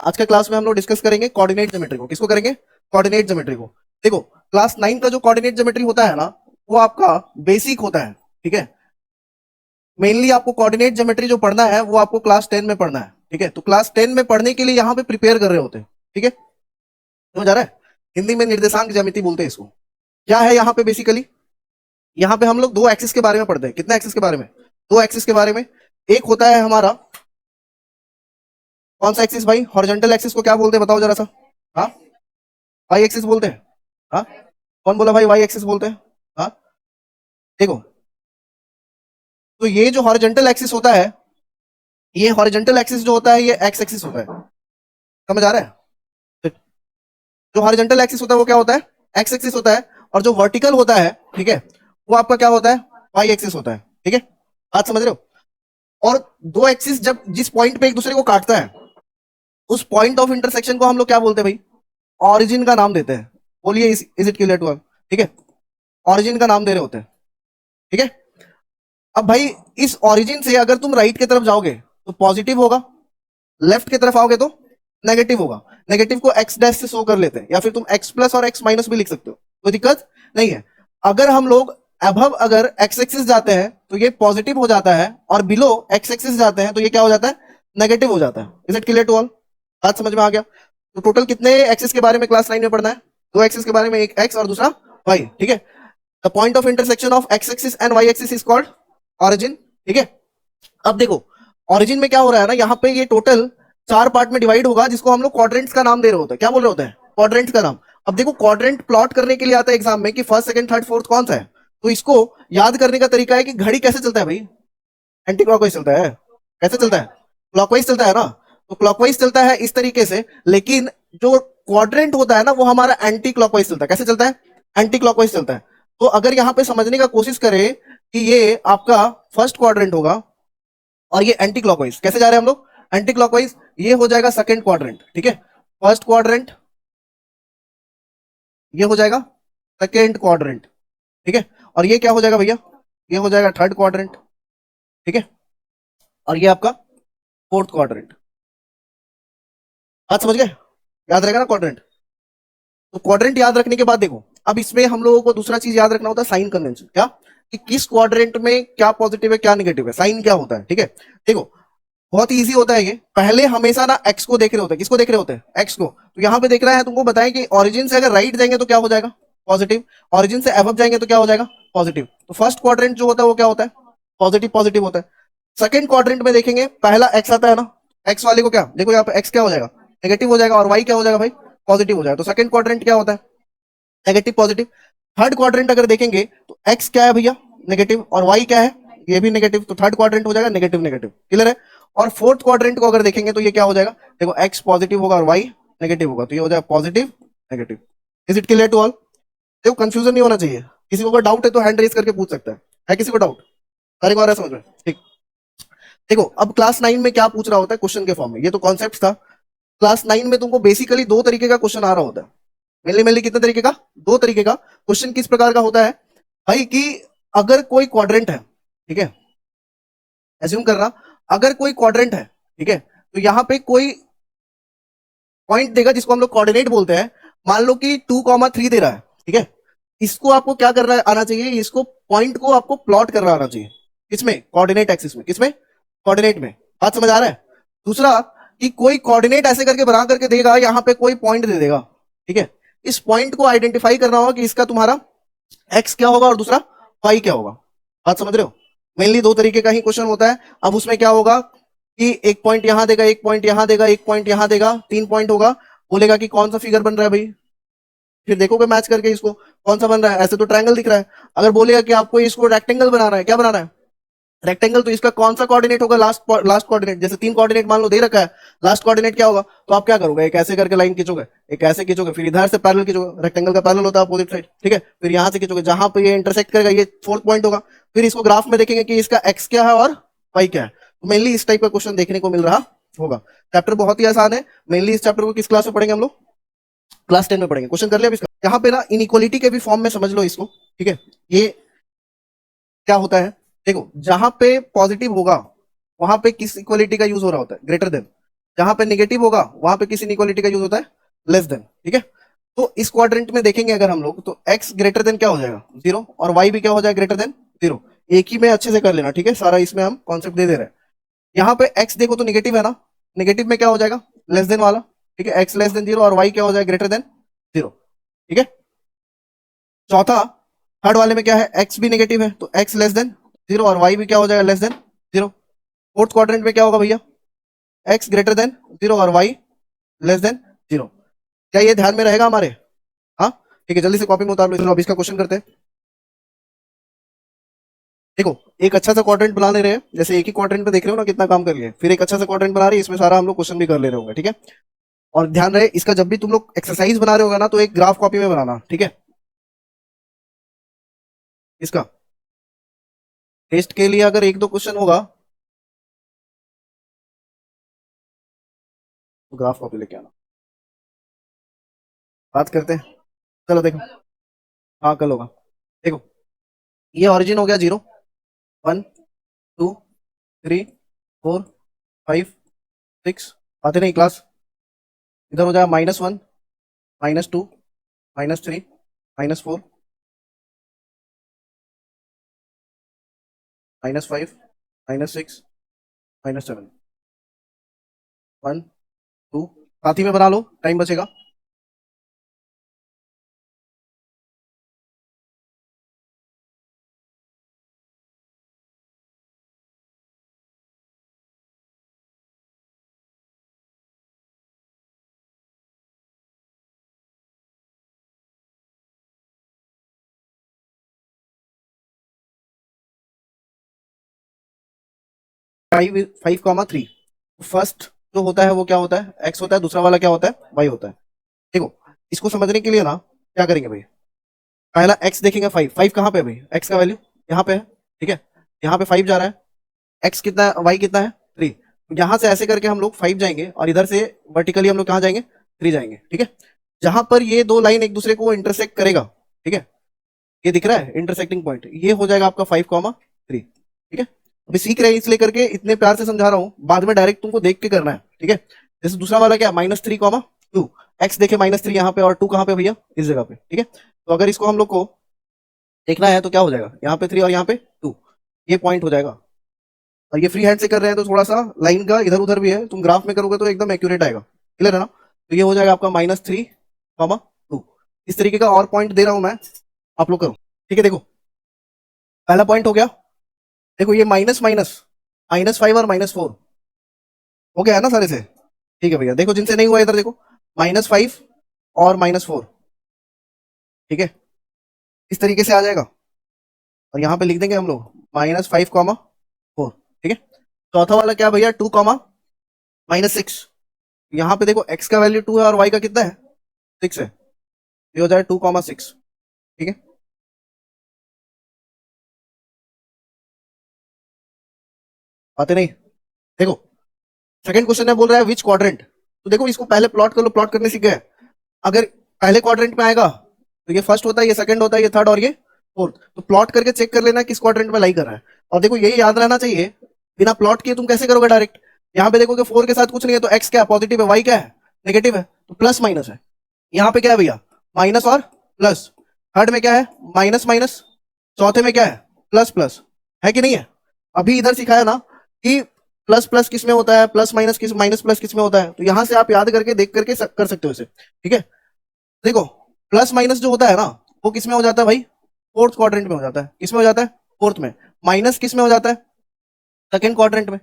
आज के क्लास में हम लोग डिस्कस करेंगे कोऑर्डिनेट ज्योमेट्री को। किसको करेंगे? कोऑर्डिनेट ज्योमेट्री को। देखो, क्लास 9 का जो कोऑर्डिनेट ज्योमेट्री होता है ना, वो आपका बेसिक होता है। ठीक है, मेनली आपको कोऑर्डिनेट ज्योमेट्री जो पढ़ना है वो आपको क्लास 10 में पढ़ना है। ठीक है, तो क्लास 10 में पढ़ने के लिए यहाँ पे प्रिपेयर कर रहे होते हैं। ठीक है, समझ आ रहा है? हिंदी में निर्देशांक ज्यामिति बोलते हैं इसको। क्या है यहाँ पे? बेसिकली यहाँ पे हम लोग दो एक्सिस के बारे में पढ़ते हैं। कितना एक्सिस के बारे में? दो एक्सिस के बारे में। एक होता है हमारा कौन सा एक्सिस भाई? हॉरिजॉन्टल एक्सिस को क्या बोलते हैं बताओ जरा सा। हाँ, वाई एक्सिस बोलते हैं। हाँ, कौन बोला भाई वाई एक्सिस बोलते हैं? हाँ, देखो, तो ये जो हॉरिजॉन्टल एक्सिस होता है, ये हॉरिजॉन्टल एक्सिस जो होता है ये एक्स एक्सिस होता है। समझ आ रहा है? तो जो हॉरिजॉन्टल एक्सिस होता है वो क्या होता है? एक्स एक्सिस होता है। और जो वर्टिकल होता है, ठीक है, वो आपका क्या होता है? वाई एक्सिस होता है। ठीक है, बात समझ रहे हो? और दो एक्सिस जब जिस पॉइंट पे एक दूसरे को काटता है, उस पॉइंट ऑफ इंटरसेक्शन को हम लोग क्या बोलते हैं भाई? ऑरिजिन का नाम देते हैं। बोलिए, is it clear to all? ठीक है, ऑरिजिन का नाम दे रहे होते हैं। ठीक है, अब भाई इस ऑरिजिन से अगर तुम राइट की तरफ जाओगे तो पॉजिटिव होगा, लेफ्ट की तरफ आओगे तो नेगेटिव होगा। नेगेटिव को एक्स डैश से शो कर लेते हैं, या फिर तुम एक्स प्लस और एक्स माइनस भी लिख सकते हो, कोई दिक्कत नहीं है। अगर हम लोग अबव अगर एक्स एक्सिस जाते हैं तो ये पॉजिटिव हो जाता है, और बिलो एक्स एक्सिस जाते हैं तो ये क्या हो जाता है? नेगेटिव हो जाता है। Is it clear to all? बात समझ में आ गया? तो टोटल कितने एक्सिस के बारे में क्लास 9 में पढ़ना है? दो एक्सिस के बारे में, एक एक्स और दूसरा वाई। ठीक है, the point of intersection of X axis and Y axis is called origin. ठीक है, अब देखो, ऑरिजिन में क्या हो रहा है ना, यहाँ पे ये टोटल चार पार्ट में डिवाइड होगा, जिसको हम लोग क्वाड्रेंट्स का नाम दे रहे होते हैं। क्या बोल रहे होते हैं? क्वाड्रेंट्स का नाम। अब देखो, क्वाड्रेंट प्लॉट करने के लिए आता है एग्जाम में कि फर्स्ट सेकंड थर्ड फोर्थ कौन सा है। तो इसको याद करने का तरीका है कि घड़ी कैसे चलता है भाई? एंटी क्लॉकवाइज चलता है। कैसे चलता है? क्लॉकवाइज चलता है ना। तो क्लॉकवाइज चलता है इस तरीके से, लेकिन जो क्वाड्रेंट होता है ना, वो हमारा एंटी क्लॉकवाइज चलता है। कैसे चलता है? एंटी क्लॉकवाइज चलता है। तो अगर यहाँ पे समझने का कोशिश करें कि ये आपका फर्स्ट क्वाड्रेंट होगा और ये एंटी क्लॉकवाइज, कैसे जा रहे हैं हम लोग? Anti clockwise. ये हो जाएगा सेकंड क्वाड्रेंट। ठीक है, फर्स्ट क्वाड्रेंट, ये हो जाएगा सेकंड क्वाड्रेंट। ठीक है, और ये क्या हो जाएगा भैया? ये हो जाएगा थर्ड क्वाड्रेंट। ठीक है, और ये आपका फोर्थ क्वाड्रेंट। बात समझ गए? याद रहेगा ना क्वाड्रेंट? तो क्वाड्रेंट याद रखने के बाद देखो, अब इसमें हम लोगों को दूसरा चीज याद रखना होता है, साइन कन्वेंशन। क्या? कि किस क्वाड्रेंट में क्या पॉजिटिव है क्या निगेटिव है, साइन क्या होता है। ठीक है, देखो, बहुत इजी होता है ये। पहले हमेशा ना एक्स को देख रहे होते हैं। किसको देख रहे होते हैं? एक्स को। तो यहाँ पे देख रहा है, तुमको बताएं कि ऑरिजिन से अगर राइट जाएंगे तो क्या हो जाएगा? पॉजिटिव। ऑरिजिन से अबव जाएंगे तो क्या हो जाएगा? पॉजिटिव। तो फर्स्ट क्वाड्रेंट जो होता है वो क्या होता है? पॉजिटिव पॉजिटिव होता है। सेकंड क्वाड्रेंट में देखेंगे, पहला एक्स आता है ना, एक्स वाले को क्या देखो, यहाँ पे एक्स क्या हो जाएगा? नेगेटिव हो जाएगा, और वाई क्या हो जाएगा भाई? पॉजिटिव हो जाएगा। तो सेकंड क्वाड्रेंट क्या होता है? Negative positive. थर्ड क्वाड्रेंट अगर देखेंगे तो एक्स क्या है भैया? नेगेटिव, और वाई क्या है? ये भी नेगेटिव। तो थर्ड क्वाड्रेंट हो जाएगा नेगेटिव नेगेटिव। क्लियर है? और फोर्थ क्वाड्रेंट को अगर देखेंगे तो ये क्या हो जाएगा? देखो, एक्स पॉजिटिव होगा और वाई नेगेटिव होगा, तो ये हो जाएगा positive negative. Is it clear to all? देखो, कंफ्यूजन नहीं होना चाहिए। किसी को अगर डाउट है तो हैंड रेज करके पूछ सकता है किसी को डाउट? सारे को आ रहा है समझ में? ठीक। देखो, अब क्लास 9 में क्या पूछ रहा होता है क्वेश्चन के फॉर्म में, ये तो कॉन्सेप्ट था। क्लास 9 में तुमको बेसिकली दो तरीके का क्वेश्चन आ रहा होता है। मेनली मेनली कितने तरीके का? दो तरीके का क्वेश्चन। किस प्रकार का होता है भाई? कि अगर कोई क्वाड्रेंट है, ठीक है, एज्यूम कर रहा, अगर कोई क्वाड्रेंट है, ठीक है, तो यहाँ पे कोई पॉइंट देगा जिसको हम लोग कोऑर्डिनेट बोलते हैं। मान लो कि 2,3 दे रहा है। ठीक है, इसको आपको क्या करना आना चाहिए? इसको पॉइंट को आपको प्लॉट करना आना चाहिए। किसमें? कोऑर्डिनेट एक्सिस में। किसमें? कोऑर्डिनेट में। बात समझ आ रहा है? दूसरा, कि कोई कोऑर्डिनेट ऐसे करके बना करके देगा, यहाँ पे कोई पॉइंट दे देगा। ठीक है, इस पॉइंट को आइडेंटिफाई करना होगा कि इसका तुम्हारा एक्स क्या होगा और दूसरा वाई क्या होगा। बात समझ रहे हो? मेनली दो तरीके का ही क्वेश्चन होता है। अब उसमें क्या होगा कि एक पॉइंट यहां देगा, एक पॉइंट यहां देगा, एक पॉइंट यहां देगा, तीन पॉइंट होगा। बोलेगा कि कौन सा फिगर बन रहा है भाई, फिर देखोगे मैच करके इसको कौन सा बन रहा है। ऐसे तो ट्रायंगल दिख रहा है। अगर बोलेगा कि आपको इसको रेक्टेंगल बनाना है, क्या बनाना है? रेक्टेंगल, तो इसका कौन सा कोऑर्डिनेट होगा? Last last coordinate. जैसे तीन कोऑर्डिनेट मान लो दे रखा है, लास्ट कोऑर्डिनेट क्या होगा? तो आप क्या करोगे? एक ऐसे करके लाइन खींचोगे, एक ऐसे खींचोगे, फिर इधर से पैरेलल खींचोगे। रेक्टेंगल का पैरेलल होता है अपोजिट साइड। ठीक है, फिर यहां से खींचोगे, जहां पे ये इंटरसेक्ट करेगा ये फोर्थ पॉइंट होगा। फिर इसको ग्राफ में देखेंगे कि इसका एक्स क्या है और वाई क्या है। तो मेनली इस टाइप का क्वेश्चन देखने को मिल रहा होगा। चैप्टर बहुत ही आसान है। मेनली इस चैप्टर को किस क्लास में पढ़ेंगे हम लोग? क्लास 10 में पढ़ेंगे। क्वेश्चन कर लिया अब इसका। यहाँ पे ना इनइक्वालिटी के भी फॉर्म में समझ लो इसको। ठीक है, ये क्या होता है? देखो, जहां पे पॉजिटिव होगा वहां पे किस इक्वालिटी का यूज हो रहा होता है? Greater than. जहां पे नेगेटिव होगा वहां पे किस इनइक्वालिटी का यूज होता है, लेस देन, ठीक है। तो इस क्वाड्रेंट में देखेंगे अगर हम लोग, तो x ग्रेटर देन क्या हो जाएगा, 0, और y भी क्या हो जाएगा, ग्रेटर देन 0। एक ही में अच्छे से कर लेना, ठीक है, सारा इसमें हम कॉन्सेप्ट दे रहे हैं। यहाँ पे x देखो तो नेगेटिव है ना, नेगेटिव में क्या हो जाएगा, लेस देन वाला, ठीक है, x लेस देन 0 और y क्या हो जाएगा, ग्रेटर देन 0, ठीक है। चौथा, थर्ड वाले में क्या है, x भी नेगेटिव है तो x लेस देन 0 और y भी क्या हो जाएगा, लेस देन 0। फोर्थ क्वाड्रेंट में क्या होगा भैया, x ग्रेटर देन 0 और y लेस देन 0। क्या ये ध्यान में रहेगा हमारे, हाँ, ठीक है, जल्दी से कॉपी में उतार लो। चलो अब इसका क्वेश्चन करते हैं। देखो, एक अच्छा सा क्वाड्रेंट बना ले रहे हैं, जैसे एक ही क्वाड्रेंट पे देख रहे हो ना कितना काम कर लिए, फिर एक अच्छा सा क्वाड्रेंट बना रहे हैं, इसमें सारा हम लोग क्वेश्चन भी कर ले रहे होंगे, ठीक है। और ध्यान रहे, इसका जब भी तुम लोग एक्सरसाइज बना रहे होगा ना, तो एक ग्राफ कॉपी में बनाना, ठीक है। इसका टेस्ट के लिए अगर एक दो क्वेश्चन होगा तो ग्राफ कॉपी लेके आना, बात करते हैं। चलो देखो, हाँ कल होगा। देखो, ये ऑरिजिन हो गया 0, 1, 2, 3, 4, 5, 6, आते नहीं क्लास, इधर हो जाएगा -1, -2, -3, -4, -5, -6, -7, 1, 2, साथ ही में बना लो, टाइम बचेगा। फाइव 5,3, फर्स्ट जो होता है वो क्या होता है, एक्स होता है, दूसरा वाला क्या होता है, वाई होता है। देखो, इसको समझने के लिए ना क्या करेंगे भाई, पहला एक्स देखेंगे, 5 कहाँ पे है भाई, एक्स का वैल्यू यहाँ पे है, ठीक है, यहाँ पे 5 जा रहा है, एक्स कितना है, वाई कितना है, 3। यहाँ से ऐसे करके हम लोग 5 जाएंगे और इधर से वर्टिकली हम लोग कहाँ जाएंगे, 3 जाएंगे, ठीक है। जहां पर ये दो लाइन एक दूसरे को इंटरसेक्ट करेगा, ठीक है, ये दिख रहा है इंटरसेक्टिंग पॉइंट, ये हो जाएगा आपका 5,3, ठीक है। अभी सीख रहे हैं इसलिए करके इतने प्यार से समझा रहा हूँ, बाद में डायरेक्ट तुमको देख के करना है, ठीक है। जैसे दूसरा वाला क्या, -3,2, एक्स देखे -3 यहाँ पे और 2 कहाँ पे भैया, इस जगह पे, ठीक है। तो अगर इसको हम लोग को देखना है तो क्या हो जाएगा, यहाँ पे 3 और यहाँ पे 2, ये पॉइंट हो जाएगा। और ये फ्री हैंड से कर रहे हैं तो थोड़ा सा लाइन का इधर उधर भी है, तुम ग्राफ में करोगे तो एकदम एक्यूरेट आएगा, क्लियर है ना। तो ये हो जाएगा आपका -3,2। इस तरीके का और पॉइंट दे रहा हूं मैं, आप लोग करो, ठीक है। देखो, पहला पॉइंट हो गया, देखो ये माइनस माइनस, -5 और -4 हो गया है ना सारे से, ठीक है भैया। देखो जिनसे नहीं हुआ इधर देखो, -5 और -4, ठीक है, इस तरीके से आ जाएगा। और यहाँ पे लिख देंगे हम लोग -5,4, ठीक है। चौथा वाला क्या भैया, 2,-6, यहाँ पे देखो x का वैल्यू 2 है और y का कितना है, 6 है, ये हो जाए 2,6, ठीक है। आते नहीं, देखो सेकंड क्वेश्चन है, बोल रहा है विच क्वाड्रेंट, तो देखो इसको पहले प्लॉट कर लो, प्लॉट करने सीख गए। अगर पहले क्वाड्रेंट में आएगा तो ये फर्स्ट होता है, ये सेकंड होता है, ये थर्ड और ये फोर्थ, तो प्लॉट करके चेक कर लेना किस क्वाड्रेंट में लाई कर रहा है। और देखो यही याद रहना चाहिए, बिना प्लॉट किए तुम कैसे करोगे डायरेक्ट, यहाँ पे देखोगे 4 के साथ कुछ नहीं है तो एक्स क्या पॉजिटिव है, वाई क्या है नेगेटिव है, तो प्लस माइनस है। यहाँ पे क्या है भैया, माइनस और प्लस, थर्ड में क्या है, माइनस माइनस, चौथे में क्या है, प्लस प्लस, है कि नहीं है। अभी इधर सिखाया ना कि प्लस प्लस किस में होता है, प्लस माइनस किस, माइनस प्लस किस में होता है, तो यहां से आप याद करके देख करके कर सकते हो इसे, ठीक है। देखो, प्लस माइनस जो होता है ना, वो किस में हो जाता है भाई, फोर्थ क्वाड्रेंट में हो जाता है, किस में हो जाता है, फोर्थ में। माइनस किस में हो जाता है, सेकंड क्वाड्रेंट में।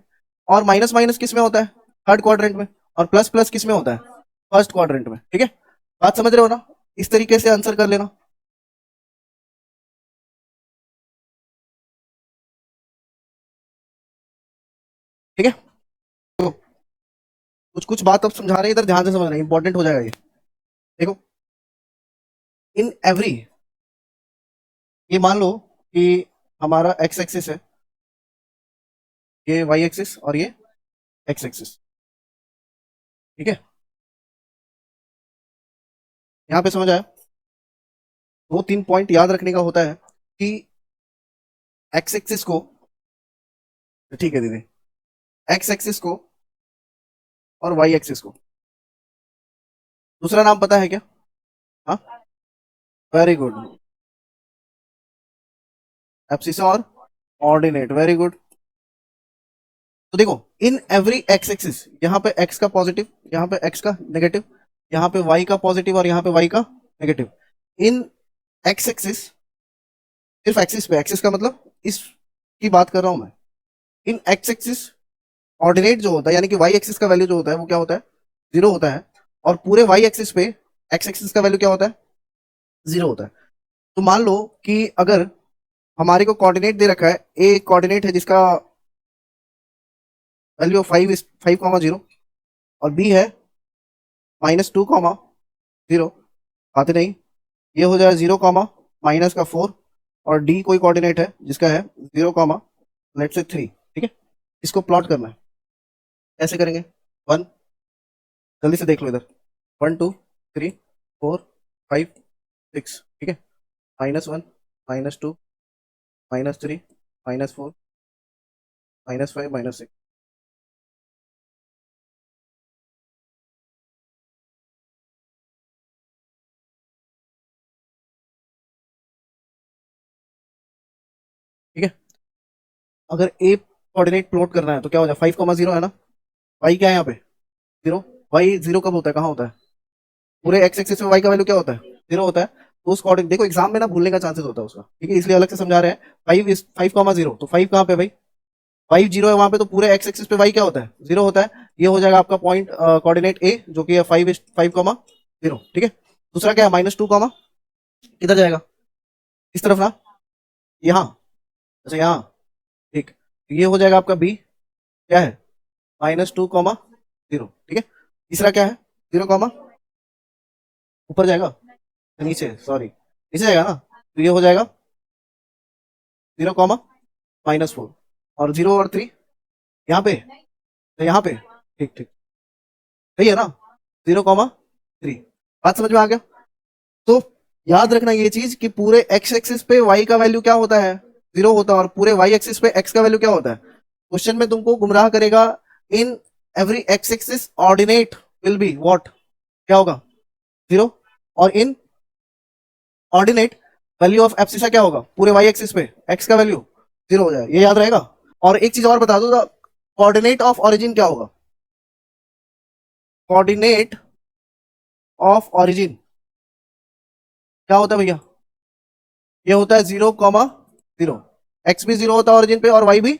और माइनस माइनस किस में होता है, थर्ड क्वाड्रेंट में। और प्लस प्लस किस में होता है, फर्स्ट क्वाड्रेंट में, ठीक है। बात समझ रहे हो ना, इस तरीके से आंसर कर लेना, ठीक है। तो कुछ कुछ बात अब समझा रहे हैं, इधर ध्यान से समझना, इंपॉर्टेंट हो जाएगा ये। देखो, इन एवरी, ये मान लो कि हमारा एक्स एक्सिस है, ये वाई एक्सिस और ये एक्स एक्सिस, ठीक है। यहाँ पे समझ आया, दो तीन पॉइंट याद रखने का होता है कि एक्स एक्सिस को, ठीक है दीदी, एक्स एक्सिस को और वाई एक्सिस को। दूसरा नाम पता है क्या? हाँ, वेरी गुड, एब्सिसा और ऑर्डिनेट, वेरी गुड। तो देखो, इन एवरी एक्स एक्सिस, यहाँ पे एक्स का पॉजिटिव, यहाँ पे एक्स का नेगेटिव, यहाँ पे वाई का पॉजिटिव और यहाँ पे वाई का नेगेटिव। इन एक्स एक्सिस, सिर्फ एक्सिस पे, एक्सिस का मतलब इस की बात कर रहा हूं मैं। इन एक्स एक्सिस ऑर्डिनेट जो होता है, यानी कि वाई एक्सिस का वैल्यू जो होता है वो क्या होता है? जीरो होता है। और पूरे वाई एक्सिस पे एक्स एक्सिस का वैल्यू क्या होता है? जीरो होता है। तो मान लो कि अगर हमारे को कोऑर्डिनेट दे रखा है, ए कोऑर्डिनेट है जिसका वैल्यू ऑफ 5 5 0, और बी है -2 0, आते नहीं, ये हो जाए 0 माइनस का 4, और डी कोई कोऑर्डिनेट है जिसका है 0 लेट से 3, ठीक है। इसको प्लॉट करना है, कैसे करेंगे? वन, जल्दी से देख लो इधर, 1 2 3 4 5 6, ठीक है। -1, -2, -3, -4, -5, -6। ठीक है, अगर ए कोऑर्डिनेट प्लॉट करना है तो क्या हो जाए? 5 0 है ना, वाई क्या है यहाँ पे? जीरो। वाई जीरो कब होता है, कहाँ होता है? पूरे एक्स एक्सिस में वाई का वैल्यू क्या होता है? जीरो होता है। तो उस कोऑर्डिनेट, देखो एग्जाम में ना भूलने का चांसेस होता है उसका, ठीक है, इसलिए अलग से समझा रहे हैं। 5 5 0, तो 5 कहाँ पे भाई? 5 0 है वहां पे, तो पूरे एक्स एक्सिस पे वाई क्या होता है? जीरो होता है। ये हो जाएगा आपका पॉइंट कोऑर्डिनेट ए, जो कि है 5 5 0, ठीक है। दूसरा क्या है? -2, किधर जाएगा? इस तरफ ना, यहाँ, अच्छा यहाँ, ठीक। ये हो जाएगा आपका बी, क्या है? -2, 0, ठीक है। तीसरा क्या है? 0, ऊपर जाएगा, नीचे, सॉरी, नीचे जाएगा ना, तो ये हो जाएगा 0, -4, और 0 और 3 यहाँ पे, तो यहाँ पे, ठीक ठीक, सही है ना, 0, 3। बात समझ में आ गया? तो याद रखना ये चीज कि पूरे एक्स एक्सिस पे वाई का वैल्यू क्या होता है? जीरो होता है, और पूरे वाई एक्सिस पे एक्स का वैल्यू क्या होता है? क्वेश्चन में तुमको गुमराह करेगा। In every x axis ordinate will be what, क्या होगा? जीरो। और इन ऑर्डिनेट वैल्यू ऑफ एब्सिसा क्या होगा? पूरे वाई एक्सिस पे एक्स का वैल्यू जीरो हो जाए, ये याद रहेगा। और एक चीज और बता दो, कोऑर्डिनेट ऑफ ओरिजिन क्या होगा? कोऑर्डिनेट ऑफ ओरिजिन क्या होता है भैया? ये होता है 0, 0। एक्स भी जीरो होता है ओरिजिन पे, और वाई भी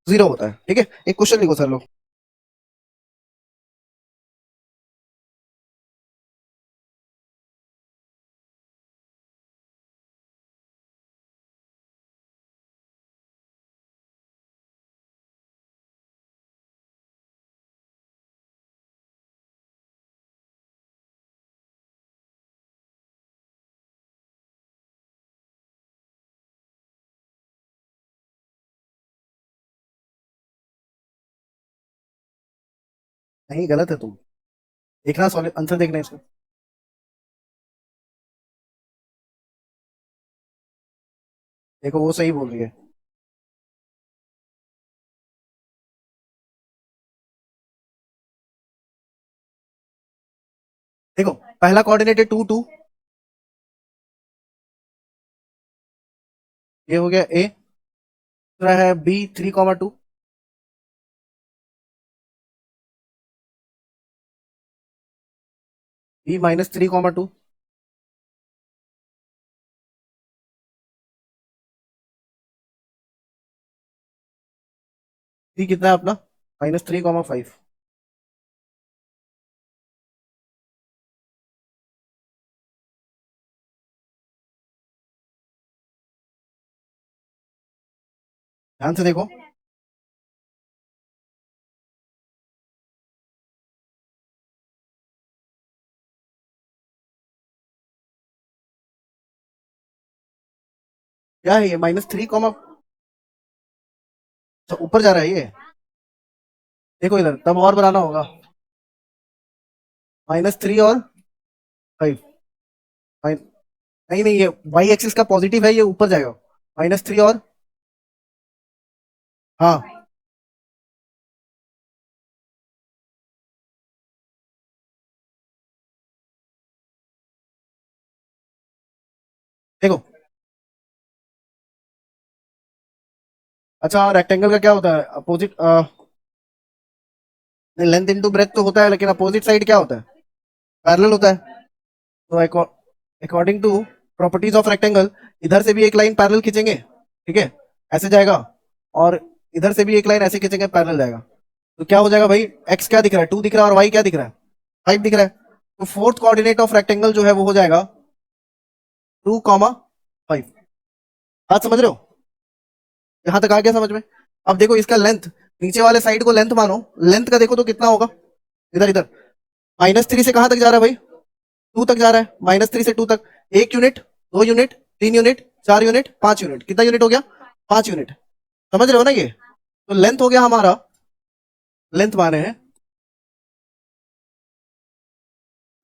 जीरो होता है, ठीक है। एक क्वेश्चन लिखो सर लोग। नहीं, गलत है तुम, देखना सॉल्व आंसर देखना इसका। देखो वो सही बोल रही है। देखो, पहला कोऑर्डिनेट है 2 2, ये हो गया ए। दूसरा है बी 3, 2, बी -3, 2। सी कितना है अपना? -3, 5। ध्यान से देखो, क्या है ये? -3, अच्छा ऊपर जा रहा है ये। देखो इधर, तब और बनाना होगा, -3 और 5। नहीं नहीं, ये वाई एक्सिस का पॉजिटिव है, ये ऊपर जाएगा। -3 और, हाँ, देखो, अच्छा रेक्टेंगल का क्या होता है अपोजिट, लेंथ इनटू ब्रेथ तो होता है, लेकिन अपोजिट साइड क्या होता है, पैरेलल होता है। तो according to properties of rectangle, इधर से भी एक लाइन पैरेलल खींचेंगे, ठीक है, ऐसे जाएगा, और इधर से भी एक लाइन ऐसे खींचेंगे, पैरेलल जाएगा। तो क्या हो जाएगा भाई, एक्स क्या दिख रहा है, 2 दिख रहा है, और वाई क्या दिख रहा है, 5 दिख रहा है। तो फोर्थ कोऑर्डिनेट ऑफ रेक्टेंगल जो है वो हो जाएगा 2,5। बात समझ रहे हो, यहां तक आ गया समझ में। अब देखो इसका लेंथ, नीचे वाले साइड को लेंथ मानो, लेंथ का देखो तो कितना होगा, इधर इधर -3 से कहां तक जा रहा है भाई, 2 तक जा रहा है, -3 से 2 तक, 1 unit, 2 unit, 3 unit, 4 unit, 5 unit, कितना यूनिट हो गया, 5 यूनिट। समझ रहे हो ना ये, तो लेंथ हो गया हमारा, लेंथ माने हैं,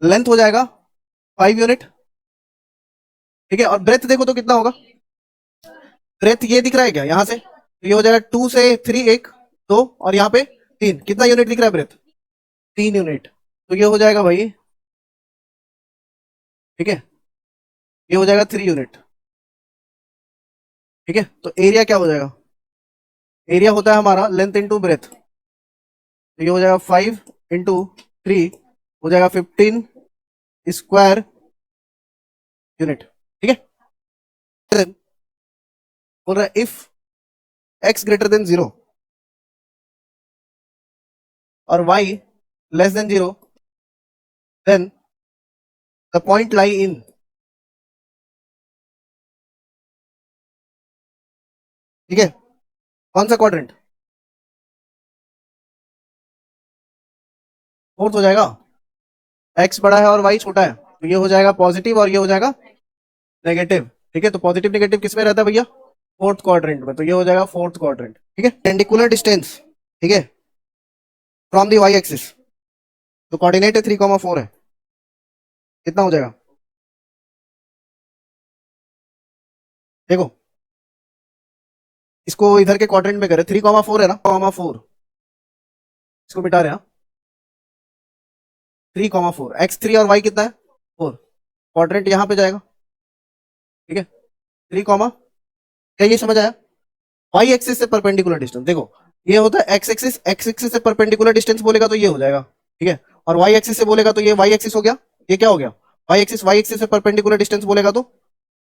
लेंथ हो जाएगा 5 यूनिट, ठीक है। और ब्रेथ देखो तो कितना होगा, ब्रेथ ये दिख रहा है क्या यहाँ से, तो ये हो जाएगा 2 से 3, 1, 2, और यहाँ पे 3, कितना यूनिट दिख रहा है ब्रेथ, 3 यूनिट। तो ये हो जाएगा भाई, ठीक है, ये हो जाएगा 3 यूनिट, ठीक है। तो एरिया क्या हो जाएगा, एरिया होता है हमारा लेंथ इंटू ब्रेथ, तो ये हो जाएगा 5 × 3, हो जाएगा 15 स्क्वायर यूनिट, ठीक है। Then, बोल रहा है इफ x ग्रेटर देन 0 और y less than 0, then the point lie in, ठीक है, कौन सा क्वाड्रेंट, फोर्थ हो जाएगा, x बड़ा है और y छोटा है, तो ये हो जाएगा पॉजिटिव और ये हो जाएगा नेगेटिव, ठीक है। तो पॉजिटिव नेगेटिव किस में रहता है भैया, फोर्थ क्वाड्रेंट में, तो ये हो जाएगा फोर्थ क्वाड्रेंट, ठीक है। पेंडिकुलर डिस्टेंस, ठीक है, फ्रॉम दी वाई एक्सिस, तो कोऑर्डिनेट है 3,4 है, कितना हो जाएगा, देखो इसको इधर के क्वाड्रेंट में करे, 3,4 है ना, 4, इसको मिटा रहे हैं, 3,4, x3 और y कितना है 4, क्वाड्रेंट यहाँ पे जाएगा, ठीक है, 3, क्या ये समझ आया, वाई एक्सिस से परपेंडिकुलर डिस्टेंस, देखो ये होता है एक्स एक्सिस से परपेंडिकुलर डिस्टेंस बोलेगा तो ये हो जाएगा, ठीक है, और वाई एक्सिस से बोलेगा तो ये वाई एक्सिस हो गया, ये क्या हो गया, वाई एक्सिस से परपेंडिकुलर डिस्टेंस बोलेगा तो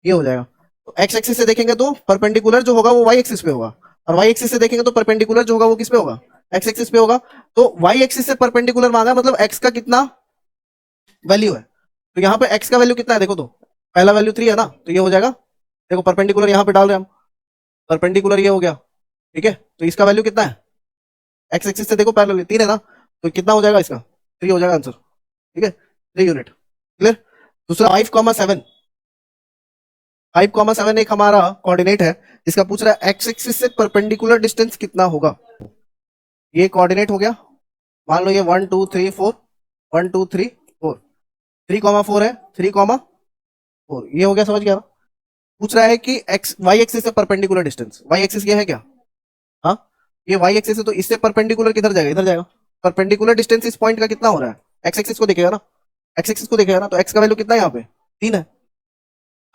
ये हो जाएगा। तो एक्स एक्सिस से देखेंगे तो परपेंडिकुलर जो होगा वो वाई एक्सिस पे होगा, और वाई एक्सिस से देखेंगे तो परपेंडिकुलर जो होगा वो किस पे होगा, एक्स एक्सिस पे होगा। तो वाई एक्सिस से परपेंडिकुलर मांगा, मतलब एक्स का कितना वैल्यू है, तो यहाँ पे एक्स का वैल्यू कितना है देखो, तो पहला वैल्यू 3 है ना, तो ये हो जाएगा, देखो परपेंडिकुलर यहाँ पे डाल रहे हैं हम, परपेंडिकुलर ये हो गया, ठीक है। तो इसका वैल्यू कितना है, एक्स एक्सिस से देखो पैरेलल 3 है ना, तो कितना हो जाएगा इसका, 3 हो जाएगा आंसर, ठीक है, 3 यूनिट, क्लियर। दूसरा 5,7, 5,7 एक हमारा कोऑर्डिनेट है, जिसका पूछ रहा है एक्स एक्सिस से परपेंडिकुलर डिस्टेंस कितना होगा। ये कोऑर्डिनेट हो गया, मान लो ये 1 2 3 4, 1 2 3 4, 3,4 है, 3,4, ये हो गया, समझ गया ना। पूछ रहा है कि एक्स वाई एक्सिस से परपेंडिकुलर डिस्टेंस, वाई एक्सिस ये है क्या, हाँ ये वाई एक्सिस है, तो इससे परपेंडिकुलर किधर जाएगा, इधर जाएगा, परपेंडिकुलर डिस्टेंस इस पॉइंट का कितना हो रहा है, एक्स एक्सिस को देखेगा ना, एक्स एक्सिस को देखेगा ना, तो एक्स का वैल्यू कितना है यहाँ पे 3 है,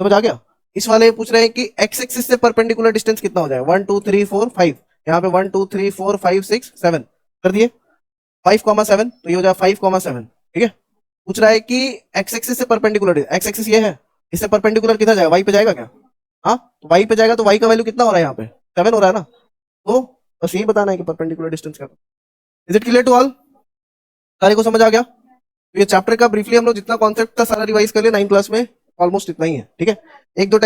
समझ आ गया। इस वाले पूछ रहे हैं कि एक्स एक्सिस से परपेंडिकुलर डिस्टेंस कितना हो जाएगा, 1 2 3 4 5, यहाँ पे 1 2 3 4 5 6 7 कर दिए, 5,7, तो ये हो जाएगा 5,7, ठीक है। पूछ रहा है कि एक्स एक्सिस से परपेंडिकुलर, एक्स एक्सिस ये है, इससे परपेंडिकुलर किधर जाएगा, वाई पे जाएगा क्या, हाँ तो वाई पे जाएगा, तो वाई का वैल्यू कितना हो रहा है यहाँ पे 7 हो रहा है ना, तो बस यही बताना है कि परपेंडिकुलर डिस्टेंस क्या। Is it clear to all, सारे को समझ आ गया। तो ये चैप्टर का ब्रीफली हम लोग जितना कॉन्सेप्ट था सारा रिवाइज कर लिया 9 क्लास में, ऑलमोस्ट इतना ही है, ठीक है। एक दो टाइप